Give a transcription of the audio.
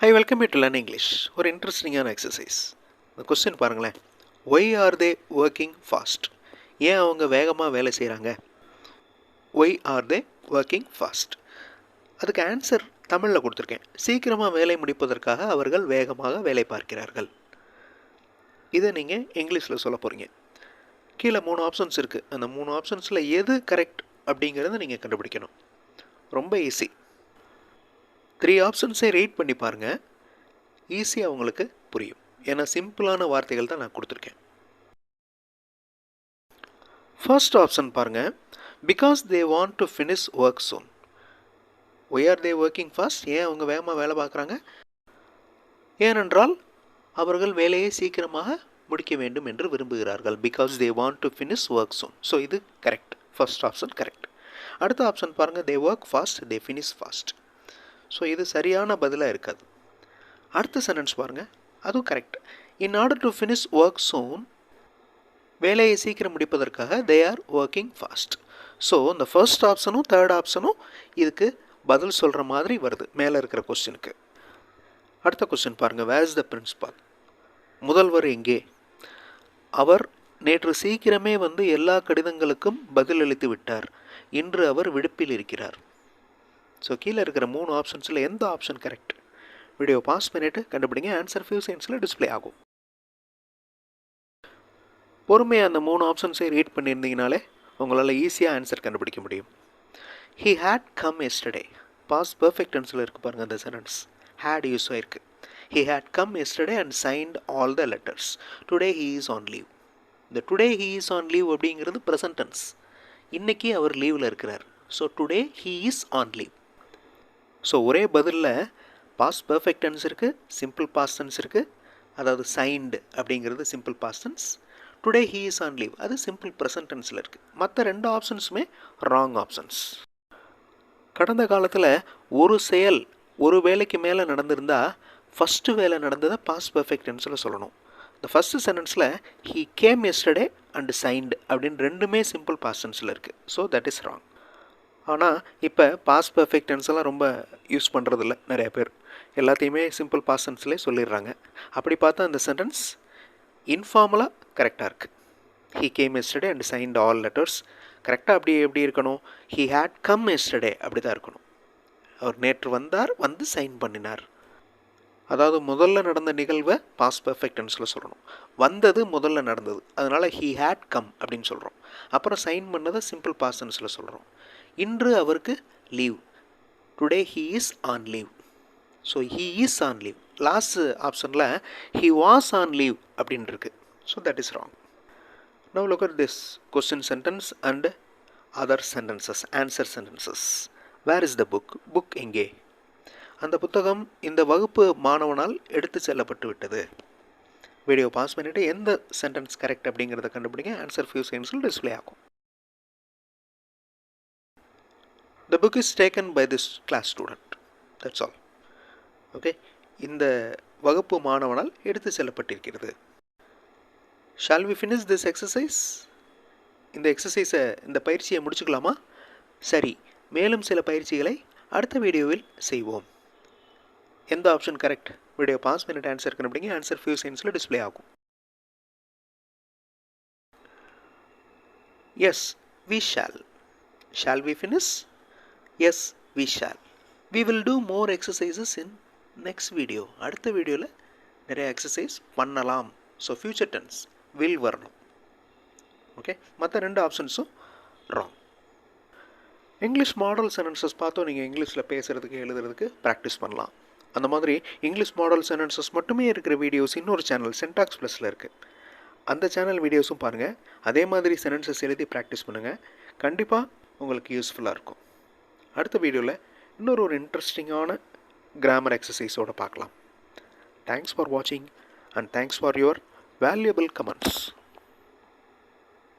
I welcome you to learn English. ஒரு இன்ட்ரெஸ்டிங்கான exercise. இந்த கொஸ்டின் பாருங்களேன். Why are they working fast? ஏன் அவங்க வேகமாக வேலை செய்கிறாங்க? Why are they working fast? அதுக்கு ஆன்சர் தமிழில் கொடுத்துருக்கேன். சீக்கிரமாக வேலை முடிப்பதற்காக அவர்கள் வேகமாக வேலை பார்க்கிறார்கள். இதை நீங்கள் இங்கிலீஷில் சொல்ல போகிறீங்க. கீழே 3 ஆப்ஷன்ஸ் இருக்குது. அந்த 3 ஆப்ஷன்ஸில் எது கரெக்ட் அப்படிங்கிறத நீங்கள் கண்டுபிடிக்கணும். ரொம்ப ஈஸி. 3 ஆப்ஷன்ஸை ரீட் பண்ணி பாருங்கள். ஈஸியாக உங்களுக்கு புரியும். ஏன்னா சிம்பிளான வார்த்தைகள் தான் நான் கொடுத்துருக்கேன். ஃபர்ஸ்ட் ஆப்ஷன் பாருங்கள். Because they want to finish work soon. Why are they working fast? ஏன் அவங்க வேகமாக வேலை பார்க்குறாங்க? ஏனென்றால் அவர்கள் வேலையை சீக்கிரமாக முடிக்க வேண்டும் என்று விரும்புகிறார்கள். Because they want to finish work soon. So இது கரெக்ட். First option correct. அடுத்த ஆப்ஷன் பாருங்கள். They work fast, they finish fast. So இது சரியான பதிலாக இருக்காது. அடுத்த சென்டென்ஸ் பாருங்கள். அதுவும் correct. In order to finish work soon, வேலையை சீக்கிரம் முடிப்பதற்காக they are working fast. So இந்த ஃபர்ஸ்ட் ஆப்ஷனும் தேர்ட் ஆப்ஷனும் இதுக்கு பதில் சொல்கிற மாதிரி வருது மேலே இருக்கிற கொஸ்டினுக்கு. அடுத்த கொஸ்டின் பாருங்கள். Where is the principal? முதல்வர் எங்கே? அவர் நேற்று சீக்கிரமே வந்து எல்லா கடிதங்களுக்கும் பதிலளித்து விட்டார். இன்று அவர் விடுப்பில் இருக்கிறார். ஸோ கீழே இருக்கிற 3 ஆப்ஷன்ஸில் எந்த ஆப்ஷன் கரெக்ட்? வீடியோ பாஸ் பண்ணிவிட்டு கண்டுபிடிங்க. ஆன்சர் ஃபியூ செகண்ட்ஸில் டிஸ்பிளே ஆகும். பொறுமையாக அந்த 3 ஆப்ஷன்ஸை ரீட் பண்ணியிருந்தீங்கனாலே உங்களால் ஈஸியாக ஆன்சர் கண்டுபிடிக்க முடியும். He had come yesterday. Past perfect டென்ஸில் இருக்குது பாருங்கள் அந்த சென்டென்ஸ். ஹேட் யூஸ் ஆயிருக்கு. He had come yesterday and signed all the letters. Today he is on leave. இந்த today he is on leave அப்படிங்கிறது ப்ரெசன்ட் டென்ஸ். இன்றைக்கி அவர் லீவில் இருக்கிறார். So today he is on leave. So ஒரே பதிலில் past perfect tense இருக்குது, simple past tense இருக்குது. அதாவது சைன்டு அப்படிங்கிறது simple past tense. Today he is on leave அது சிம்பிள் ப்ரெசன்ட் டென்ஸில் இருக்குது. மற்ற 2 ஆப்ஷன்ஸுமே ராங் ஆப்ஷன்ஸ். கடந்த காலத்தில் ஒரு செயல் ஒரு வேலைக்கு மேலே நடந்திருந்தால் ஃபஸ்ட்டு வேலை நடந்ததை பாஸ்ட் பர்ஃபெக்ட் டென்ஸில் சொல்லணும். இந்த ஃபஸ்ட்டு சென்டென்ஸில் he came yesterday and signed அப்படின்னு 2மே சிம்பிள் பாஸ்ட் டென்ஸில் இருக்குது. So that is wrong. ஆனால் இப்போ பாஸ்ட் பர்ஃபெக்ட் டென்ஸ் எல்லாம் ரொம்ப யூஸ் பண்ணுறதில்ல நிறைய பேர். எல்லாத்தையுமே சிம்பிள் பாஸ்ட் டென்ஸ்லேயே சொல்லிடுறாங்க. அப்படி பார்த்தா அந்த சென்டென்ஸ் இன்ஃபார்மலாக கரெக்டாக இருக்குது. He came yesterday and signed all letters. கரெக்டாக அப்படி எப்படி இருக்கணும்? ஹீ ஹேட் கம் எஸ்டர்டே அப்படி தான் இருக்கணும். அவர் நேற்று வந்தார், வந்து சைன் பண்ணினார். அதாவது முதல்ல நடந்த நிகழ்வை பாஸ்ட் பர்ஃபெக்ட் டென்ஸில் சொல்லணும். வந்தது முதல்ல நடந்தது, அதனால் ஹீ ஹேட் கம் அப்படின்னு சொல்கிறோம். அப்புறம் சைன் பண்ணதை சிம்பிள் பாஸ்ட் டென்ஸில் சொல்கிறோம். இன்று அவருக்கு leave. Today he is on leave. So he is on leave. Last ஆப்ஷனில் ஹீ வாஸ் ஆன் லீவ் அப்படின்னு இருக்கு. So that is wrong. Now look at this question sentence and other sentences, answer sentences. Where is the book? Book எங்கே? அந்த புத்தகம் இந்த வகுப்பு மாணவனால் எடுத்து செல்லப்பட்டு விட்டது. வீடியோ பாஸ் பண்ணிவிட்டு எந்த சென்டென்ஸ் கரெக்ட் அப்படிங்கிறத கண்டுபிடிங்க. ஆன்சர் ஃபியூ செகண்ட்ஸில் டிஸ்பிளே ஆகும். The book is taken by this class student. That's all. Okay. இந்த வகுப்பு மாணவனால் எடுத்து செல்லப்பட்டிருக்கிறது. Shall we finish this exercise? இந்த எக்ஸசைஸை, இந்த பயிற்சியை முடிச்சுக்கலாமா? சரி, மேலும் சில பயிற்சிகளை அடுத்த வீடியோவில் செய்வோம். எந்த ஆப்ஷன் கரெக்ட்? வீடியோ பாஸ் பண்ணிட்டு ஆன்சர் கண்டுபிடிங்க. ஆன்சர் ஃபியூ செகண்ட்ஸில் டிஸ்பிளே ஆகும். Yes, we shall. Shall we finish? Yes, we shall. We will do more exercises in next video. அடுத்த வீடியோவில் நிறைய எக்ஸசைஸ் பண்ணலாம். ஸோ ஃபியூச்சர் டென்ஸ் வில் வரணும். ஓகே. மற்ற 2 ஆப்ஷன்ஸும் ராங். இங்கிலீஷ் மாடல் சென்டென்சஸ் பார்த்தோம். நீங்கள் இங்கிலீஷில் பேசுகிறதுக்கு எழுதுறதுக்கு ப்ராக்டிஸ் பண்ணலாம். அந்த மாதிரி இங்கிலீஷ் மாடல் சென்டென்சஸ் மட்டுமே இருக்கிற வீடியோஸ் இன்னொரு சேனல் சென்டாக்ஸ் ப்ளஸில் இருக்குது. அந்த சேனல் வீடியோஸும் பாருங்கள். அதே மாதிரி சென்டென்சஸ் எழுதி ப்ராக்டிஸ் பண்ணுங்கள். கண்டிப்பாக உங்களுக்கு யூஸ்ஃபுல்லாக இருக்கும். அடுத்த வீடியோவில் இன்னொரு இன்ட்ரெஸ்டிங்கான கிராமர் எக்ஸசைஸோடு பார்க்கலாம். தேங்க்ஸ் ஃபார் வாட்சிங் and thanks for your valuable comments.